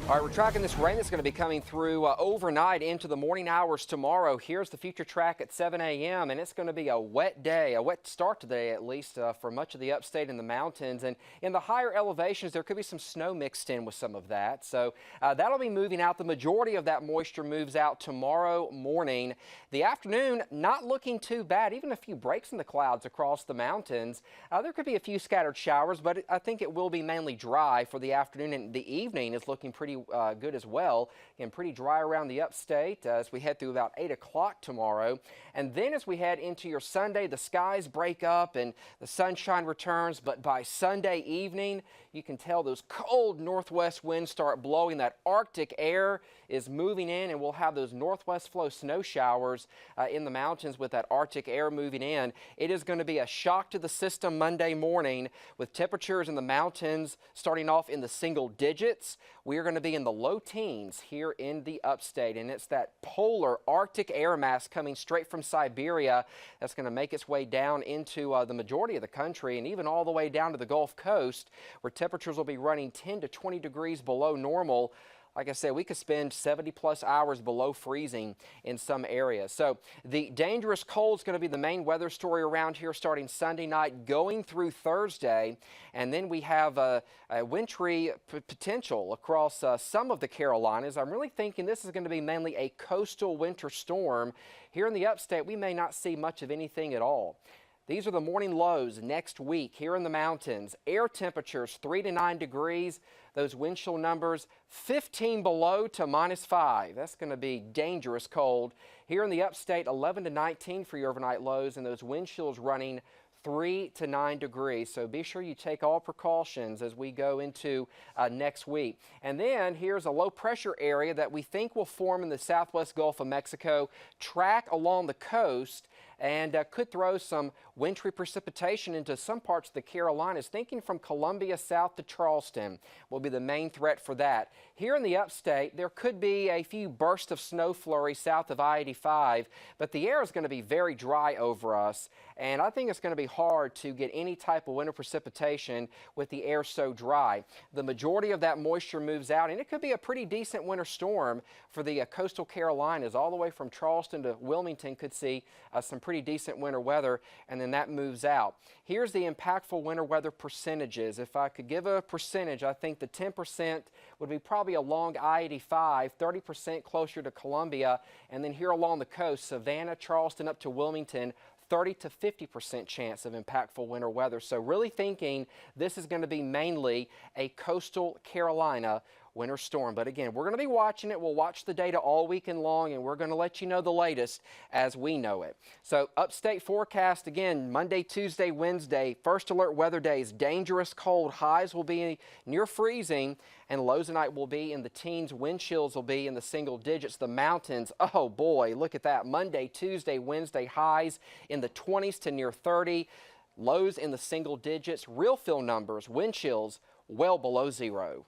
All right, we're tracking this rain that's going to be coming through overnight into the morning hours tomorrow. Here's the future track at 7 a.m. and it's going to be a wet day, a wet start today at least for much of the upstate and the mountains. And in the higher elevations, there could be some snow mixed in with some of that. So that'll be moving out. The majority of that moisture moves out tomorrow morning. The afternoon, not looking too bad. Even a few breaks in the clouds across the mountains. There could be a few scattered showers, but I think it will be mainly dry for the afternoon, and the evening is looking pretty good as well. Again, pretty dry around the upstate as we head through about 8 o'clock tomorrow. And then as we head into your Sunday, the skies break up and the sunshine returns. But by Sunday evening, you can tell those cold northwest winds start blowing. That Arctic air is moving in, and we'll have those northwest flow snow showers in the mountains with that Arctic air moving in. It is going to be a shock to the system Monday morning with temperatures in the mountains starting off in the single digits. We are going to be in the low teens here in the upstate, and it's that polar Arctic air mass coming straight from Siberia that's going to make its way down into the majority of the country and even all the way down to the Gulf Coast, where temperatures will be running 10 to 20 degrees below normal. Like I said, we could spend 70+ hours below freezing in some areas. So the dangerous cold is going to be the main weather story around here starting Sunday night going through Thursday. And then we have a wintry potential across some of the Carolinas. I'm really thinking this is going to be mainly a coastal winter storm. Here in the upstate, we may not see much of anything at all. These are the morning lows next week here in the mountains. Air temperatures 3 to 9 degrees. Those wind chill numbers 15 below to -5. That's going to be dangerous cold. Here in the upstate, 11 to 19 for your overnight lows, and those wind chills running 3 to 9 degrees. So be sure you take all precautions as we go into next week. And then here's a low pressure area that we think will form in the southwest Gulf of Mexico, track along the coast, and could throw some wintry precipitation into some parts of the Carolinas. Thinking from Columbia south to Charleston will be the main threat for that. Here in the upstate, there could be a few bursts of snow flurry south of I-85, but the air is going to be very dry over us, and I think it's going to be hard to get any type of winter precipitation with the air so dry. The majority of that moisture moves out, and it could be a pretty decent winter storm for the coastal Carolinas. All the way from Charleston to Wilmington could see some pretty decent winter weather, and then that moves out. Here's the impactful winter weather percentages. If I could give a percentage, I think the 10% would be probably along I-85, 30% closer to Columbia, and then here along the coast, Savannah, Charleston up to Wilmington, 30 to 50% chance of impactful winter weather. So really thinking this is going to be mainly a coastal Carolina winter storm. But again, we're going to be watching it. We'll watch the data all weekend long, and we're going to let you know the latest as we know it. So upstate forecast again, Monday, Tuesday, Wednesday, first alert weather days, dangerous cold. Highs will be near freezing, and lows tonight will be in the teens. Wind chills will be in the single digits. The mountains, oh boy, look at that. Monday, Tuesday, Wednesday, highs in the 20s to near 30. Lows in the single digits. Real feel numbers, wind chills well below 0.